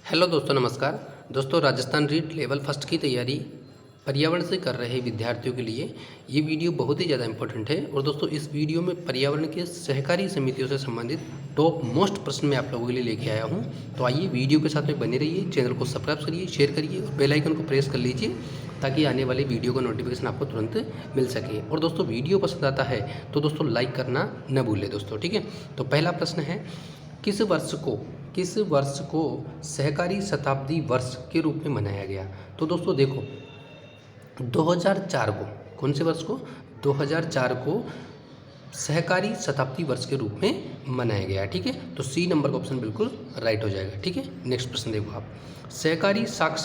Hello दोस्तों, नमस्कार। दोस्तों, राजस्थान रीट लेवल फर्स्ट की तैयारी पर्यावरण से कर रहे विद्यार्थियों के लिए ये वीडियो बहुत ही ज़्यादा इंपॉर्टेंट है। और दोस्तों, इस वीडियो में पर्यावरण के सहकारी समितियों से संबंधित टॉप मोस्ट प्रश्न मैं आप लोगों के लिए लेके आया हूँ। तो आइए वीडियो के साथ में बने रहिए, चैनल को सब्सक्राइब करिए, शेयर करिए और बेल आइकन को प्रेस कर लीजिए ताकि आने वाली वीडियो का नोटिफिकेशन आपको तुरंत मिल सके। और दोस्तों, वीडियो पसंद आता है तो दोस्तों लाइक करना न भूलें दोस्तों, ठीक है। तो पहला प्रश्न है, किस वर्ष को सहकारी शताब्दी वर्ष के रूप में मनाया गया? तो दोस्तों देखो, 2004 को, कौन से वर्ष को? 2004 को सहकारी शताब्दी वर्ष के रूप में मनाया गया, ठीक है। तो सी नंबर का ऑप्शन बिल्कुल राइट हो जाएगा, ठीक है। नेक्स्ट प्रश्न देखो आप, सहकारी साख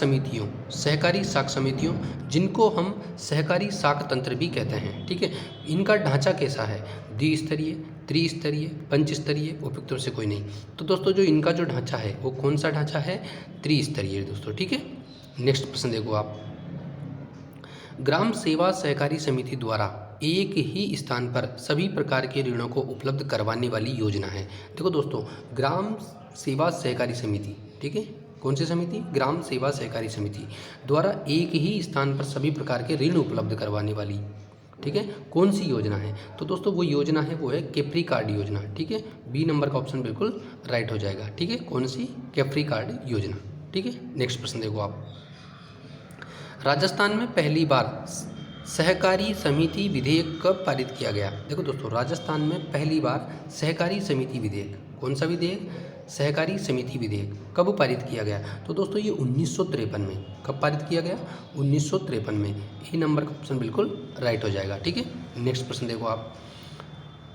समितियों जिनको हम सहकारी साख तंत्र भी कहते हैं, ठीक है, इनका ढांचा कैसा है? द्विस्तरीय, त्रिस्तरीय, पंचस्तरीय, उपयुक्त में से कोई नहीं। तो दोस्तों, जो इनका जो ढांचा है वो कौन सा ढांचा है? त्रिस्तरीय दोस्तों, ठीक है। नेक्स्ट प्रश्न देखो आप, ग्राम सेवा सहकारी समिति द्वारा एक ही स्थान पर सभी प्रकार के ऋणों को उपलब्ध करवाने वाली योजना है। देखो दोस्तों, ग्राम सेवा सहकारी समिति, ठीक है, कौन सी समिति? ग्राम सेवा सहकारी समिति द्वारा एक ही स्थान पर सभी प्रकार के ऋण उपलब्ध करवाने वाली, ठीक है, कौन सी योजना है? तो दोस्तों वो योजना है, वो है कैफ्री कार्ड योजना, ठीक है। बी नंबर का ऑप्शन बिल्कुल राइट हो जाएगा, ठीक है। कौन सी? कैफ्री कार्ड योजना, ठीक है। नेक्स्ट प्रश्न देखो आप, राजस्थान में पहली बार सहकारी समिति विधेयक कब पारित किया गया? देखो दोस्तों, राजस्थान में पहली बार सहकारी समिति विधेयक, कौन सा विधेयक? सहकारी समिति विधेयक कब पारित किया गया? तो दोस्तों ये 1953 में। कब पारित किया गया? 1953 में। ए नंबर का ऑप्शन बिल्कुल राइट हो जाएगा, ठीक है। नेक्स्ट प्रश्न देखो आप,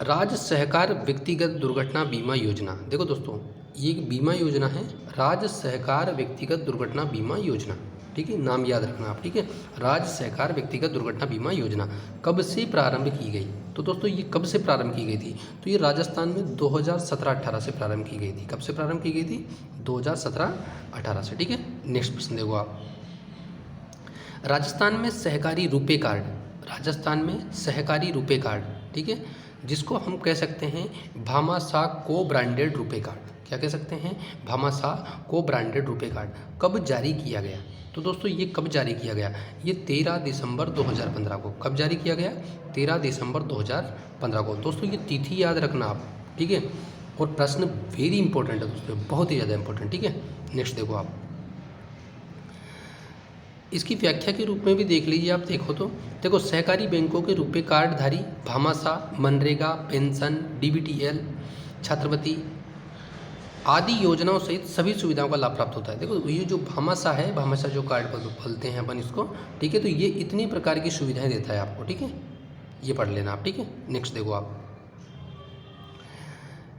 राज्य सहकार व्यक्तिगत दुर्घटना बीमा योजना। देखो दोस्तों, ये एक बीमा योजना है, राज्य सहकार व्यक्तिगत दुर्घटना बीमा योजना, ठीक है, नाम याद रखना आप, ठीक है। राज्य सहकार व्यक्तिगत दुर्घटना बीमा योजना कब से प्रारंभ की गई? तो दोस्तों ये कब से प्रारंभ की गई थी? तो ये राजस्थान में 2017-18 से प्रारंभ की गई थी। कब से प्रारंभ की गई थी? 2017-18 से, ठीक है। नेक्स्ट प्रश्न देखो आप, राजस्थान में सहकारी रुपे कार्ड, राजस्थान में सहकारी रुपे कार्ड, ठीक है, जिसको हम कह सकते हैं भामाशाह को ब्रांडेड रुपे कार्ड। क्या कह सकते हैं? भामाशाह को ब्रांडेड रुपे कार्ड कब जारी किया गया? तो दोस्तों ये कब जारी किया गया? ये 13 दिसंबर 2015 को। कब जारी किया गया? 13 दिसंबर 2015 को। दोस्तों ये तिथि याद रखना आप, ठीक है। और प्रश्न वेरी इंपॉर्टेंट है दोस्तों, बहुत ही ज़्यादा इंपॉर्टेंट, ठीक है। नेक्स्ट देखो आप, इसकी व्याख्या के रूप में भी देख लीजिए आप। देखो सहकारी बैंकों के रुपए कार्डधारी भामाशाह, मनरेगा, पेंशन, डीबीटीएल, छात्रवृत्ति आदि योजनाओं सहित सभी सुविधाओं का लाभ प्राप्त होता है। देखो ये जो भामाशाह है, भामाशाह जो कार्ड बोलते हैं अपन इसको, ठीक है, तो ये इतनी प्रकार की सुविधाएं देता है आपको, ठीक है, ये पढ़ लेना आप, ठीक है। नेक्स्ट देखो आप,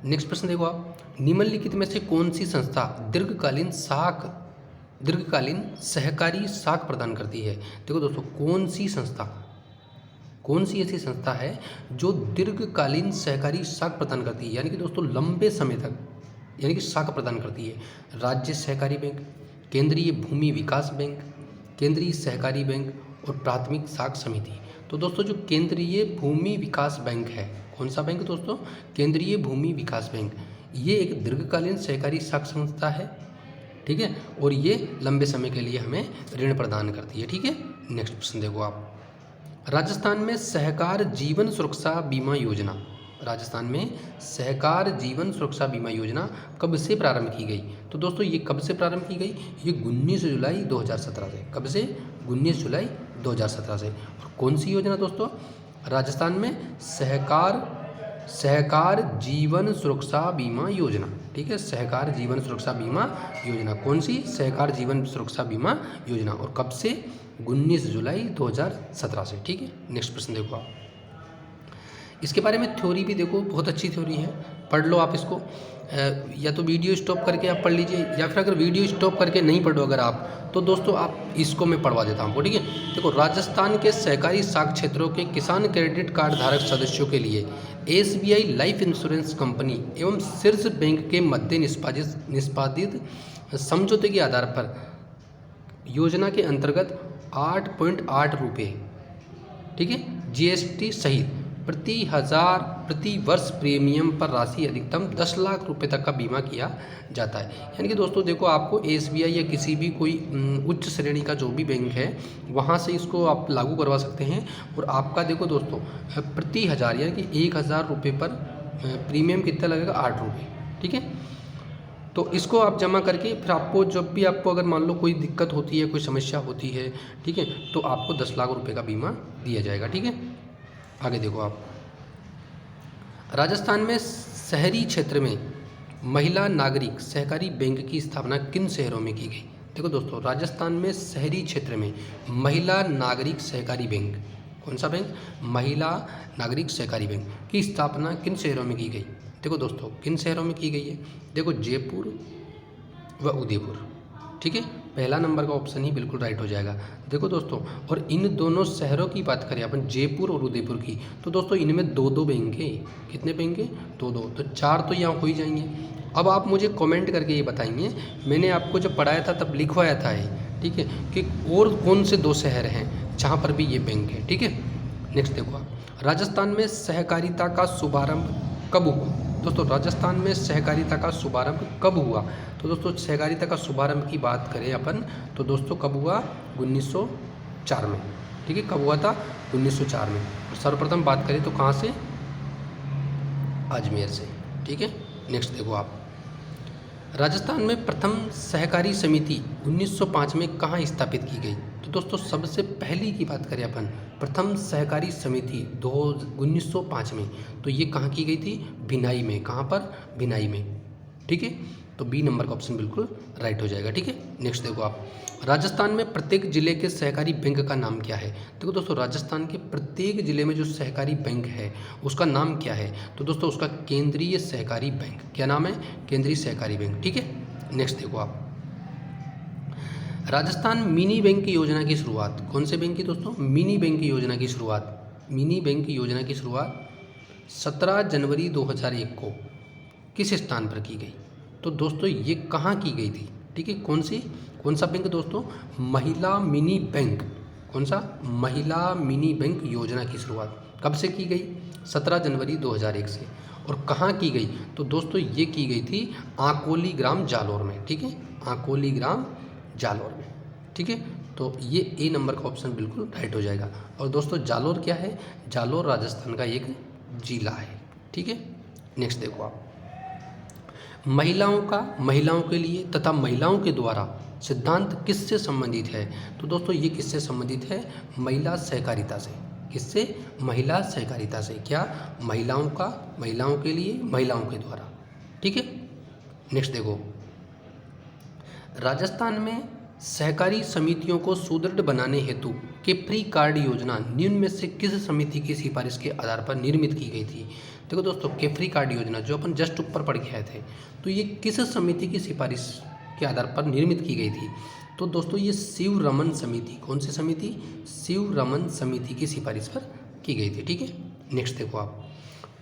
नेक्स्ट प्रश्न देखो आप, निम्नलिखित में से कौन सी संस्था दीर्घकालीन सहकारी साख प्रदान करती है? देखो दोस्तों, कौन सी ऐसी संस्था है जो दीर्घकालीन सहकारी साख प्रदान करती है, यानी कि दोस्तों लंबे समय तक, यानी कि साख प्रदान करती है? राज्य सहकारी बैंक, केंद्रीय भूमि विकास बैंक, केंद्रीय सहकारी बैंक और प्राथमिक साख समिति। तो दोस्तों जो केंद्रीय भूमि विकास बैंक है, कौन सा बैंक दोस्तों? केंद्रीय भूमि विकास बैंक, ये एक दीर्घकालीन सहकारी साख संस्था है, ठीक है, और ये लंबे समय के लिए हमें ऋण प्रदान करती है, ठीक है। नेक्स्ट प्रश्न देखो आप, राजस्थान में सहकार जीवन सुरक्षा बीमा योजना, राजस्थान में सहकार जीवन सुरक्षा बीमा योजना कब से प्रारंभ की गई? तो दोस्तों ये कब से प्रारंभ की गई? ये 19 जुलाई 2017 से। कब से? 19 जुलाई 2017 से। और कौन सी योजना दोस्तों? राजस्थान में सहकार जीवन सुरक्षा बीमा योजना, ठीक है, सहकार जीवन सुरक्षा बीमा योजना। कौन सी? सहकार जीवन सुरक्षा बीमा योजना। और कब से? 19 जुलाई 2017 से, ठीक है। नेक्स्ट प्रश्न देखो आप, इसके बारे में थ्योरी भी देखो, बहुत अच्छी थ्योरी है, पढ़ लो आप इसको। या तो वीडियो स्टॉप करके आप पढ़ लीजिए, या फिर अगर वीडियो स्टॉप करके नहीं पढ़ो अगर आप, तो दोस्तों आप इसको मैं पढ़वा देता हूँ, ठीक है। देखो, राजस्थान के सहकारी साख क्षेत्रों के किसान क्रेडिट कार्ड धारक सदस्यों के लिए एसबीआई लाइफ इंश्योरेंस कंपनी एवं शीर्ष बैंक के मध्य निष्पादित समझौते के आधार पर योजना के अंतर्गत 8.8 रुपये, ठीक है, जीएसटी सहित प्रति वर्ष प्रीमियम पर राशि अधिकतम 10 लाख रुपए तक का बीमा किया जाता है। यानी कि दोस्तों देखो, आपको SBI या किसी भी कोई उच्च श्रेणी का जो भी बैंक है वहाँ से इसको आप लागू करवा सकते हैं। और आपका देखो दोस्तों, प्रति हज़ार यानी कि 1000 रुपये पर प्रीमियम कितना लगेगा, 8 रुपये। ठीक है, तो इसको आप जमा करके फिर आपको जब भी आपको अगर मान लो कोई दिक्कत होती है, कोई समस्या होती है, ठीक है, तो आपको 10 लाख रुपए का बीमा दिया जाएगा। ठीक है, आगे देखो आप, राजस्थान में शहरी क्षेत्र में महिला नागरिक सहकारी बैंक की स्थापना किन शहरों में की गई। देखो दोस्तों, राजस्थान में शहरी क्षेत्र में महिला नागरिक सहकारी बैंक, कौन सा बैंक, महिला नागरिक सहकारी बैंक की स्थापना किन शहरों में की गई। देखो दोस्तों, किन शहरों में की गई है, देखो जयपुर व उदयपुर। ठीक है, पहला नंबर का ऑप्शन ही बिल्कुल राइट हो जाएगा। देखो दोस्तों, और इन दोनों शहरों की बात करें अपन, जयपुर और उदयपुर की, तो दोस्तों इनमें 2-2 बैंक हैं। कितने बैंक हैं, 2-2, तो 4 तो यहाँ हो ही जाएंगे। अब आप मुझे कमेंट करके ये बताएंगे, मैंने आपको जब पढ़ाया था तब लिखवाया था ये, ठीक है, कि और कौन से 2 शहर हैं जहाँ पर भी ये बैंक है। ठीक है, नेक्स्ट देखो आप, राजस्थान में सहकारिता का शुभारंभ कब हुआ। दोस्तों, राजस्थान में सहकारिता का शुभारंभ कब हुआ, तो दोस्तों सहकारिता का शुभारंभ की बात करें अपन, तो दोस्तों कब हुआ, 1904 में। ठीक है, कब हुआ था, 1904 में। और सर्वप्रथम बात करें तो कहाँ से, अजमेर से। ठीक है, नेक्स्ट देखो आप, राजस्थान में प्रथम सहकारी समिति 1905 में कहाँ स्थापित की गई। तो दोस्तों सबसे पहली की बात करें अपन, प्रथम सहकारी समिति 1905 में, तो ये कहाँ की गई थी, भिनाई में। कहाँ पर, भिनाई में। ठीक है, तो बी नंबर का ऑप्शन बिल्कुल राइट हो जाएगा। ठीक है, नेक्स्ट देखो आप, राजस्थान में प्रत्येक जिले के सहकारी बैंक का नाम क्या है। देखो दोस्तों, राजस्थान के प्रत्येक जिले में जो सहकारी बैंक है उसका नाम क्या है, तो दोस्तों उसका केंद्रीय सहकारी बैंक। क्या नाम है, केंद्रीय सहकारी बैंक। ठीक है, नेक्स्ट देखो आप, राजस्थान मिनी बैंक की योजना की शुरुआत, कौन से बैंक की दोस्तों, मिनी बैंक की योजना की शुरुआत, मिनी बैंक की योजना की शुरुआत 17 जनवरी 2001 को किस स्थान पर की गई। तो दोस्तों ये कहाँ की गई थी। ठीक है, कौन सा बैंक दोस्तों, महिला मिनी बैंक। कौन सा, महिला मिनी बैंक योजना की शुरुआत कब से की गई, 17 जनवरी 2001 से। और कहाँ की गई, तो दोस्तों ये की गई थी आकोली ग्राम जालोर में। ठीक है, आकोली ग्राम जालोर में। ठीक है, तो ये ए नंबर का ऑप्शन बिल्कुल राइट हो जाएगा। और दोस्तों जालोर क्या है, जालोर राजस्थान का एक जिला है। ठीक है, नेक्स्ट देखो आप, महिलाओं के लिए तथा महिलाओं के द्वारा सिद्धांत किससे संबंधित है। तो दोस्तों ये किससे संबंधित है, महिला सहकारिता से। किससे, महिला सहकारिता से। क्या, महिलाओं के लिए, महिलाओं के द्वारा। ठीक है, नेक्स्ट देखो, राजस्थान में सहकारी समितियों को सुदृढ़ बनाने हेतु केफ्री कार्ड योजना निम्न में से किस समिति की सिफारिश के आधार पर निर्मित की गई थी। देखो दोस्तों, केफ्री कार्ड योजना जो अपन जस्ट ऊपर पढ़ के आए थे, तो ये किस समिति की सिफारिश के आधार पर निर्मित की गई थी। तो दोस्तों ये शिव रमन समिति, कौन सी समिति, शिव रमन समिति की सिफारिश पर की गई थी। ठीक है, नेक्स्ट देखो आप,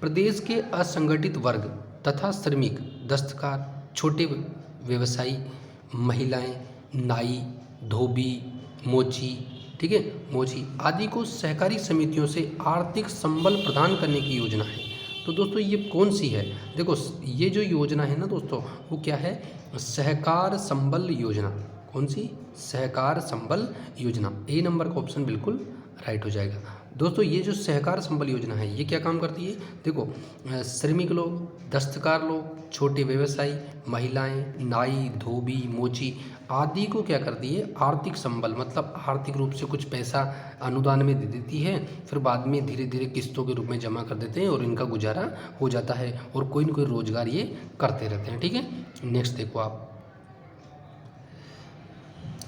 प्रदेश के असंगठित वर्ग तथा श्रमिक, दस्तकार, छोटे व्यवसायी, महिलाएं, नाई, धोबी, मोची, ठीक है, मोची आदि को सहकारी समितियों से आर्थिक संबल प्रदान करने की योजना है। तो दोस्तों ये कौन सी है, देखो ये जो योजना है ना दोस्तों, वो क्या है, सहकार संबल योजना। कौन सी, सहकार संबल योजना। ए नंबर का ऑप्शन बिल्कुल राइट हो जाएगा। दोस्तों ये जो सहकार संबल योजना है ये क्या काम करती है, देखो श्रमिक लोग, दस्तकार लोग, छोटे व्यवसायी, महिलाएं, नाई, धोबी, मोची आदि को क्या करती है, आर्थिक संबल मतलब आर्थिक रूप से कुछ पैसा अनुदान में दे देती है, फिर बाद में धीरे धीरे किस्तों के रूप में जमा कर देते हैं और इनका गुजारा हो जाता है और कोई न कोई रोजगार ये करते रहते हैं। ठीक है, नेक्स्ट देखो आप,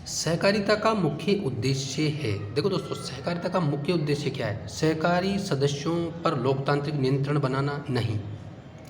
सहकारिता का मुख्य उद्देश्य है। देखो दोस्तों सहकारिता का मुख्य उद्देश्य क्या है, सहकारी सदस्यों पर लोकतांत्रिक नियंत्रण बनाना नहीं,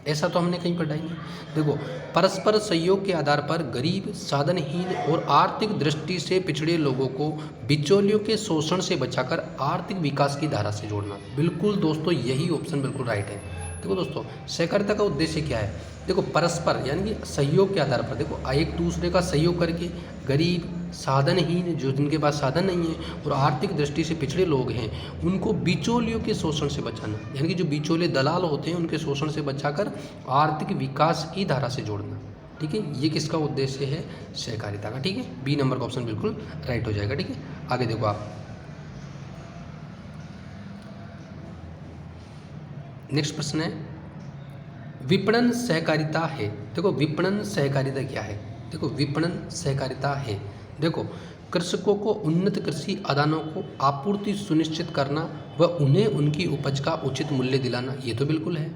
ऐसा तो हमने कहीं पढ़ा ही नहीं। देखो परस्पर सहयोग के आधार पर गरीब, साधनहीन और आर्थिक दृष्टि से पिछड़े लोगों को बिचौलियों के शोषण से बचाकर आर्थिक विकास की धारा से जोड़ना। बिल्कुल दोस्तों यही ऑप्शन बिल्कुल राइट है। देखो दोस्तों सहकारिता का उद्देश्य क्या है, देखो परस्पर यानी कि सहयोग के आधार पर, देखो एक दूसरे का सहयोग करके गरीब, साधनहीन, जो जिनके पास साधन नहीं है और आर्थिक दृष्टि से पिछड़े लोग हैं, उनको बिचौलियों के शोषण से बचाना, यानी कि जो बिचौले दलाल होते हैं उनके शोषण से बचाकर आर्थिक विकास की धारा से जोड़ना। ठीक है, ये किसका उद्देश्य है? सहकारिता का। ठीक है, बी नंबर का ऑप्शन बिल्कुल राइट हो जाएगा। ठीक है, आगे देखो आप, नेक्स्ट प्रश्न है विपणन सहकारिता है। देखो विपणन सहकारिता क्या है? देखो विपणन सहकारिता है, देखो कृषकों को उन्नत कृषि आदानों को आपूर्ति सुनिश्चित करना व उन्हें उनकी उपज का उचित मूल्य दिलाना, ये तो बिल्कुल है।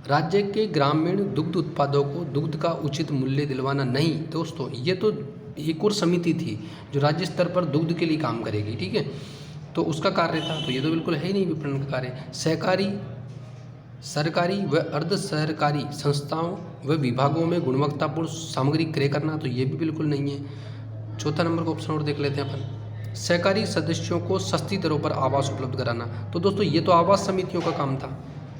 राज्य के ग्रामीण दुग्ध उत्पादों को दुग्ध का उचित मूल्य दिलवाना, नहीं दोस्तों, ये तो एक और समिति थी जो राज्य स्तर पर दुग्ध के लिए काम करेगी। ठीक है, तो उसका कार्य था, तो ये तो बिल्कुल है ही नहीं विपणन का कार्य। सहकारी, सरकारी व अर्ध सरकारी संस्थाओं व विभागों में गुणवत्तापूर्ण सामग्री क्रय करना, तो ये भी बिल्कुल नहीं है। चौथा नंबर का ऑप्शन और देख लेते हैं अपन, सहकारी सदस्यों को सस्ती दरों पर आवास उपलब्ध कराना, तो दोस्तों ये तो आवास समितियों का काम था।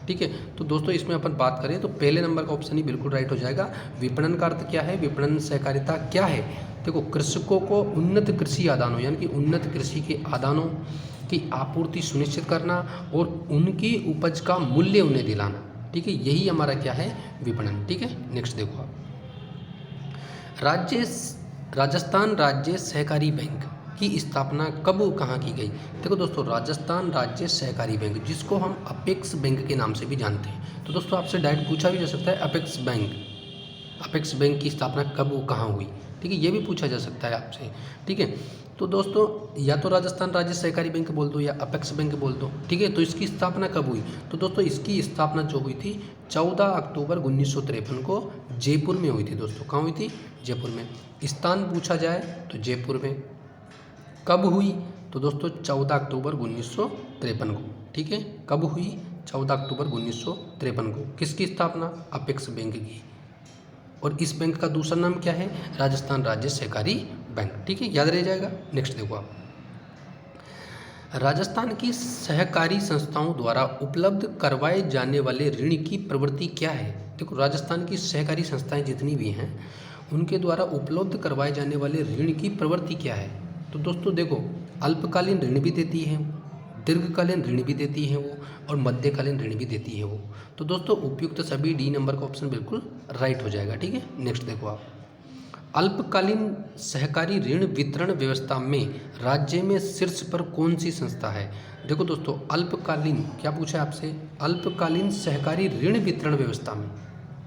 ठीक है, तो दोस्तों इसमें अपन बात करें तो पहले नंबर का ऑप्शन ही बिल्कुल राइट हो जाएगा। विपणन का अर्थ क्या है? विपणन सहकारिता क्या है? देखो कृषकों को उन्नत कृषि आदानों यानी कि उन्नत कृषि के आदानों की आपूर्ति सुनिश्चित करना और उनकी उपज का मूल्य उन्हें दिलाना। ठीक है, यही हमारा क्या है? विपणन। ठीक है, नेक्स्ट देखो आप, राजस्थान राज्य सहकारी बैंक की स्थापना कब कहाँ की गई? देखो दोस्तों राजस्थान राज्य सहकारी बैंक, जिसको हम अपेक्स बैंक के नाम से भी जानते हैं, तो दोस्तों आपसे डायरेक्ट पूछा भी जा सकता है अपेक्स बैंक की स्थापना कब कहाँ हुई? ठीक है, ये भी पूछा जा सकता है आपसे। ठीक है, तो दोस्तों या तो राजस्थान राज्य सहकारी बैंक बोल दो या अपेक्स बैंक बोल दो। ठीक है, तो इसकी स्थापना कब हुई? तो दोस्तों इसकी स्थापना जो हुई थी 14 अक्टूबर 1953 को जयपुर में हुई थी। दोस्तों कहाँ हुई थी? जयपुर में। स्थान पूछा जाए तो जयपुर में। कब हुई? तो दोस्तों 14 अक्टूबर 1953 को। ठीक है, कब हुई? 14 अक्टूबर 1953 को। किसकी स्थापना? अपेक्स बैंक की। और इस बैंक का दूसरा नाम क्या है? राजस्थान राज्य सहकारी बैंक। ठीक है, याद रह जाएगा। नेक्स्ट देखो आप, राजस्थान की सहकारी संस्थाओं द्वारा उपलब्ध करवाए जाने वाले ऋण की प्रवृत्ति क्या है? देखो राजस्थान की सहकारी संस्थाएं जितनी भी हैं उनके द्वारा उपलब्ध करवाए जाने वाले ऋण की प्रवृत्ति क्या है? तो दोस्तों देखो अल्पकालीन ऋण भी देती है, दीर्घकालीन ऋण भी देती है वो, और मध्यकालीन ऋण भी देती है वो। तो दोस्तों उपयुक्त सभी डी नंबर का ऑप्शन बिल्कुल राइट हो जाएगा। ठीक है, नेक्स्ट देखो आप, अल्पकालीन सहकारी ऋण वितरण व्यवस्था में राज्य में शीर्ष पर कौन सी संस्था है? देखो दोस्तों अल्पकालीन क्या पूछा है आपसे? अल्पकालीन सहकारी ऋण वितरण व्यवस्था में,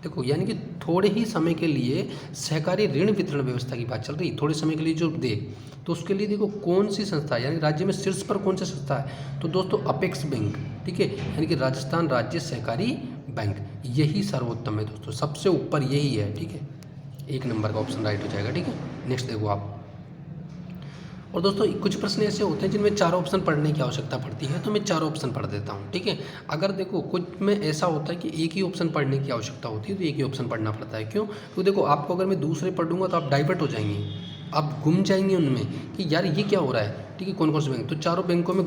देखो यानी कि थोड़े ही समय के लिए सहकारी ऋण वितरण व्यवस्था की बात चल रही, थोड़े समय के लिए जो दे, तो उसके लिए देखो कौन सी संस्था है, यानी राज्य में शीर्ष पर कौन सी संस्था है? तो दोस्तों अपेक्स बैंक। ठीक है, यानी कि राजस्थान राज्य सहकारी बैंक, यही सर्वोत्तम है दोस्तों, सबसे ऊपर यही है। ठीक है, एक नंबर का ऑप्शन राइट हो जाएगा। ठीक है, नेक्स्ट देखो आप, और दोस्तों कुछ प्रश्न ऐसे होते हैं जिनमें चारों ऑप्शन पढ़ने की आवश्यकता पड़ती है, तो मैं चारों ऑप्शन पढ़ देता हूँ। ठीक है, अगर देखो कुछ में ऐसा होता है कि एक ही ऑप्शन पढ़ने की आवश्यकता होती है तो एक ही ऑप्शन पढ़ना पड़ता है। क्यों? तो देखो आपको अगर मैं दूसरे पढ़ूंगा तो आप डाइवर्ट हो जाएंगे, आप गुम जाएंगे उनमें कि यार ये क्या हो रहा है। ठीक है, कौन कौन से बैंक, तो चारों बैंकों में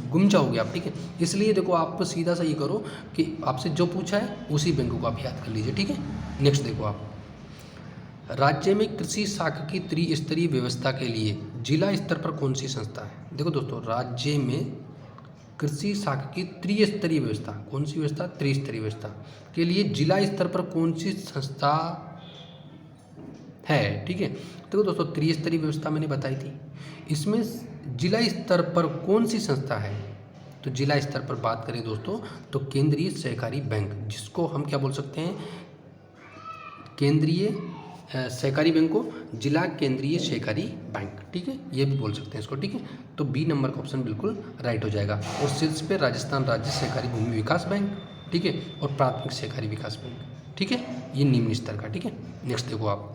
गुम जाओगे आप। ठीक है, इसलिए देखो आप सीधा सा ये करो कि आपसे जो पूछा है उसी बैंक को आप याद कर लीजिए। ठीक है, नेक्स्ट देखो आप, राज्य में कृषि शाखा की त्रिस्तरीय व्यवस्था के लिए जिला स्तर पर कौन सी संस्था है? देखो दोस्तों राज्य में कृषि शाखा की त्रिस्तरीय व्यवस्था, कौन सी व्यवस्था? त्रिस्तरीय व्यवस्था के लिए जिला स्तर पर कौन सी संस्था है? ठीक है, देखो दोस्तों त्रिस्तरीय व्यवस्था मैंने बताई थी, इसमें जिला स्तर पर कौन सी संस्था है? तो जिला स्तर पर बात करें दोस्तों तो केंद्रीय सहकारी बैंक, जिसको हम क्या बोल सकते हैं? केंद्रीय सहकारी बैंक को जिला केंद्रीय सहकारी बैंक। ठीक है, ये भी बोल सकते हैं इसको। ठीक है, तो बी नंबर का ऑप्शन बिल्कुल राइट हो जाएगा। और शीर्ष पे राजस्थान राज्य सहकारी भूमि विकास बैंक। ठीक है, और प्राथमिक सहकारी विकास बैंक। ठीक है, ये निम्न स्तर का। ठीक है, नेक्स्ट देखो आप,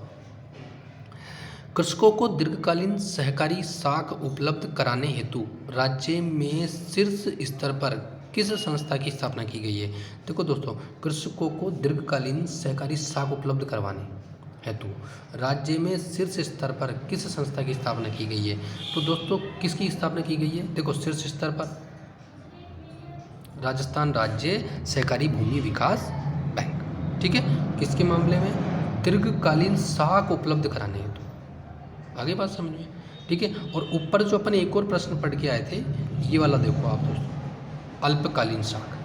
कृषकों को दीर्घकालीन सहकारी साख उपलब्ध कराने हेतु राज्य में शीर्ष स्तर पर किस संस्था की स्थापना की गई है? देखो दोस्तों कृषकों को दीर्घकालीन सहकारी साख उपलब्ध करवाने हेतु राज्य में शीर्ष स्तर पर किस संस्था की स्थापना की गई है? तो दोस्तों किसकी स्थापना की गई है? देखो शीर्ष स्तर पर राजस्थान राज्य सहकारी भूमि विकास बैंक। ठीक है, किसके मामले में? दीर्घकालीन साख उपलब्ध कराने हेतु। आगे बात समझ में, ठीक है। और ऊपर जो अपन एक और प्रश्न पढ़ के आए थे, ये वाला देखो आप दोस्तों, अल्पकालीन साख।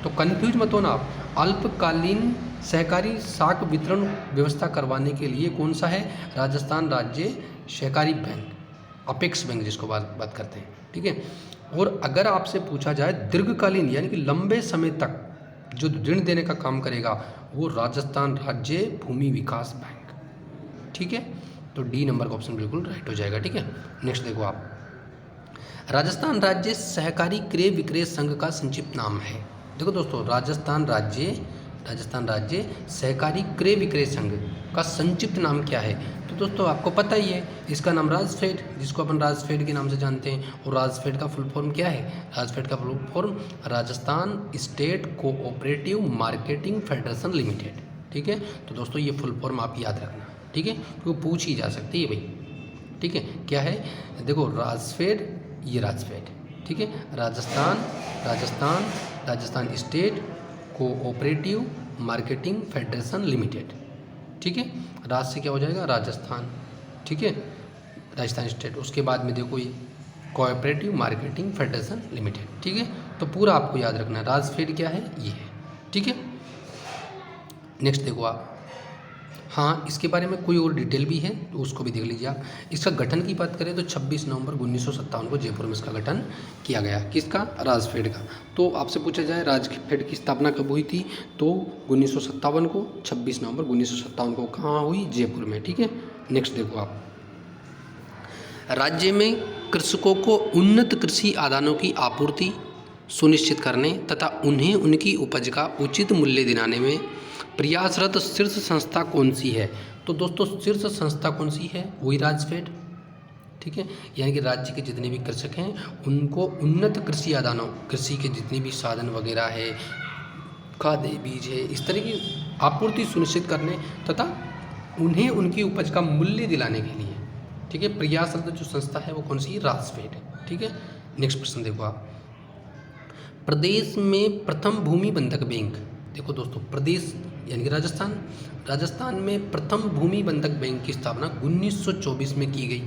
तो कंफ्यूज मत हो ना आप। अल्पकालीन सहकारी साख वितरण व्यवस्था करवाने के लिए कौन सा है? राजस्थान राज्य सहकारी बैंक, अपेक्स बैंक जिसको बात करते हैं, ठीक है। और अगर आपसे पूछा जाए दीर्घकालीन यानी कि लंबे समय तक जो ऋण देने का काम करेगा, वो राजस्थान राज्य भूमि विकास बैंक, ठीक है। तो डी नंबर का ऑप्शन बिल्कुल राइट हो जाएगा, ठीक है। नेक्स्ट देखो आप, राजस्थान राज्य सहकारी क्रय विक्रय संघ का संक्षिप्त नाम है। देखो दोस्तों, राजस्थान राज्य सहकारी क्रय विक्रय संघ का संक्षिप्त नाम क्या है? तो दोस्तों आपको पता ही है, इसका नाम राजफेड, जिसको अपन राजफेड के नाम से जानते हैं। और राजफेड का फुल फॉर्म क्या है? राजफेड का full form Rajasthan state cooperative marketing federation limited, ठीक है। तो दोस्तों ये फुल फॉर्म आप याद रखना, ठीक है, क्योंकि पूछ ही जा सकती है भाई, ठीक है। क्या है? देखो राजफेड, ये राजफेड, ठीक है। Rajasthan state cooperative marketing federation limited, ठीक है। राज से क्या हो जाएगा? राजस्थान, ठीक है, राजस्थान स्टेट। उसके बाद में देखो ये कोऑपरेटिव मार्केटिंग फेडरेशन लिमिटेड, ठीक है। तो पूरा आपको याद रखना है, राजफेड क्या है? ये है, ठीक है। नेक्स्ट देखो आप, हाँ इसके बारे में कोई और डिटेल भी है तो उसको भी देख लीजिए आप। इसका गठन की बात करें तो 26 नवंबर 1957 को जयपुर में इसका गठन किया गया। किसका? राजफेड का। तो आपसे पूछा जाए राजफेड की स्थापना कब हुई थी, तो 1957 को, 26 नवंबर 1957 को। कहाँ हुई? जयपुर में, ठीक है। नेक्स्ट देखो आप, राज्य में कृषकों को उन्नत कृषि आदानों की आपूर्ति सुनिश्चित करने तथा उन्हें उनकी उपज का उचित मूल्य दिलाने में प्रयासरत शीर्ष संस्था कौन सी है? तो दोस्तों शीर्ष संस्था कौन सी है? वही राजफेड, ठीक है। यानी कि राज्य के जितने भी कृषक हैं उनको उन्नत कृषि आदानों, कृषि के जितने भी साधन वगैरह है, खाद बीज है, इस तरह की आपूर्ति सुनिश्चित करने तथा उन्हें उनकी उपज का मूल्य दिलाने के लिए, ठीक है, प्रयासरत जो संस्था है वो कौन सी? राजफेड, ठीक है। नेक्स्ट प्रश्न देखो आप, प्रदेश में प्रथम भूमि बंधक बैंक। देखो दोस्तों, प्रदेश यानी कि राजस्थान में प्रथम भूमि बंधक बैंक की स्थापना 1924 में की गई।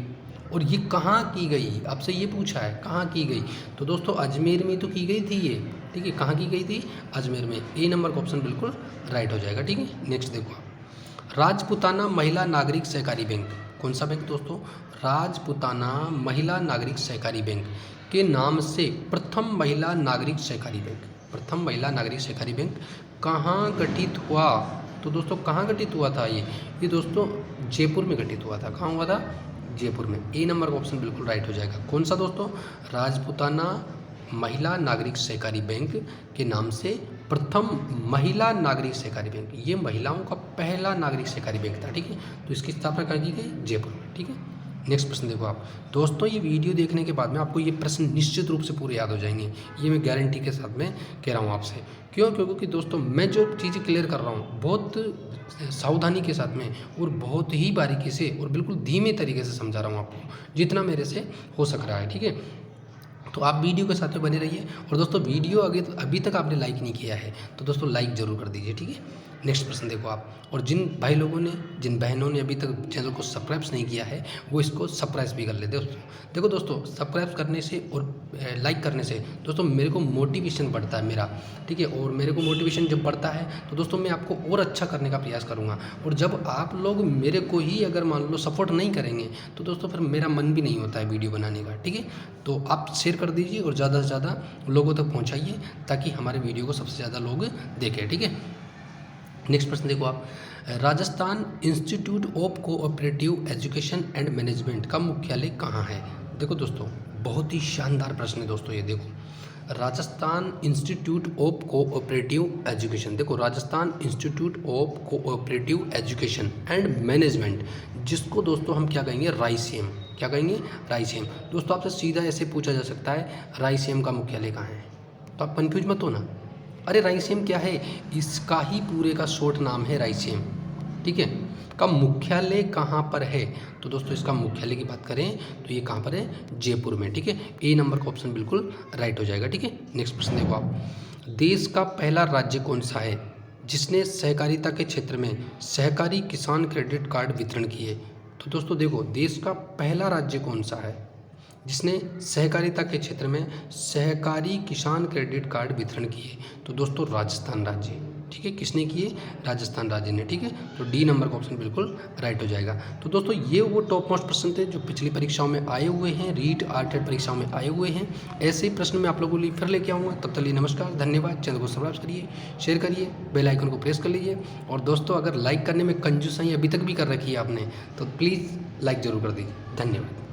और ये कहाँ की गई? आपसे ये पूछा है कहाँ की गई, तो दोस्तों अजमेर में तो की गई थी ये, ठीक है। कहाँ की गई थी? अजमेर में। ए नंबर का ऑप्शन बिल्कुल राइट हो जाएगा, ठीक है। नेक्स्ट देखो आप, राजपुताना महिला नागरिक सहकारी बैंक। कौन सा बैंक दोस्तों? राजपुताना महिला नागरिक सहकारी बैंक के नाम से प्रथम महिला नागरिक सहकारी बैंक कहाँ गठित हुआ? तो दोस्तों कहाँ गठित हुआ था ये दोस्तों जयपुर में गठित हुआ था। कहाँ हुआ था? जयपुर में। ए नंबर का ऑप्शन बिल्कुल राइट हो जाएगा। कौन सा दोस्तों? राजपुताना महिला नागरिक सहकारी बैंक के नाम से प्रथम महिला नागरिक सहकारी बैंक, ये महिलाओं का पहला नागरिक सहकारी बैंक था, ठीक है। तो इसकी स्थापना कहाँ की गई? जयपुर में, ठीक है। नेक्स्ट प्रश्न देखो आप दोस्तों, ये वीडियो देखने के बाद में आपको ये प्रश्न निश्चित रूप से पूरे याद हो जाएंगे, ये मैं गारंटी के साथ में कह रहा हूँ आपसे। क्यों? क्योंकि दोस्तों मैं जो चीज़ें क्लियर कर रहा हूँ बहुत सावधानी के साथ में और बहुत ही बारीकी से और बिल्कुल धीमे तरीके से समझा रहा हूँ आपको, जितना मेरे से हो सक रहा है, ठीक है। तो आप वीडियो के साथ में बने रहिए। और दोस्तों वीडियो अभी तक आपने लाइक नहीं किया है तो दोस्तों लाइक ज़रूर कर दीजिए, ठीक है। नेक्स्ट प्रश्न देखो आप, और जिन भाई लोगों ने, जिन बहनों ने अभी तक चैनल को सब्सक्राइब नहीं किया है वो इसको सब्सक्राइब भी कर ले दोस्तों। देखो दोस्तों, सब्सक्राइब करने से और लाइक करने से दोस्तों मेरे को मोटिवेशन बढ़ता है मेरा, ठीक है। और मेरे को मोटिवेशन जब बढ़ता है तो दोस्तों मैं आपको और अच्छा करने का प्रयास करूँगा। और जब आप लोग मेरे को ही अगर मान लो सपोर्ट नहीं करेंगे तो दोस्तों फिर मेरा मन भी नहीं होता है वीडियो बनाने का, ठीक है। तो आप शेयर कर दीजिए और ज़्यादा से ज़्यादा लोगों तक पहुँचाइए ताकि हमारे वीडियो को सबसे ज़्यादा लोग देखें, ठीक है। नेक्स्ट प्रश्न देखो आप, Rajasthan institute of cooperative education and management का मुख्यालय कहाँ है? देखो दोस्तों बहुत ही शानदार प्रश्न है दोस्तों ये। देखो Rajasthan institute of cooperative education, देखो Rajasthan institute of cooperative education and management, जिसको दोस्तों हम क्या कहेंगे? रायसेन। क्या कहेंगे? रायसेन। दोस्तों आपसे सीधा ऐसे पूछा जा सकता है रायसेन का मुख्यालय कहाँ है, तो आप कन्फ्यूज मत हो ना। अरे रायसेन क्या है? इसका ही पूरे का शॉर्ट नाम है रायसेन, ठीक है। का मुख्यालय कहाँ पर है? तो दोस्तों इसका मुख्यालय की बात करें तो ये कहाँ पर है? जयपुर में, ठीक है। ए नंबर का ऑप्शन बिल्कुल राइट हो जाएगा, ठीक है। नेक्स्ट प्रश्न देखो आप, देश का पहला राज्य कौन सा है जिसने सहकारिता के क्षेत्र में सहकारी किसान क्रेडिट कार्ड वितरण किए। तो दोस्तों देखो, देश का पहला राज्य कौन सा है जिसने सहकारिता के क्षेत्र में सहकारी किसान क्रेडिट कार्ड वितरण किए? तो दोस्तों राजस्थान राज्य। ठीक है, किसने किए? राजस्थान राज्य ने। ठीक है, तो डी नंबर का ऑप्शन बिल्कुल राइट हो जाएगा। तो दोस्तों ये वो टॉप मोस्ट प्रश्न थे जो पिछली परीक्षाओं में आए हुए हैं, रीट आरटेड परीक्षाओं में आए हुए हैं। ऐसे ही प्रश्न मैं आप लोगों के लिए फिर लेके आऊँगा। तब तक लिए नमस्कार, धन्यवाद। चैनल को सब्सक्राइब करिए, शेयर करिए, बेल आइकन को प्रेस कर लीजिए। और दोस्तों अगर लाइक करने में कंजूसाई अभी तक भी कर रखी है आपने तो प्लीज़ लाइक ज़रूर कर दीजिए। धन्यवाद।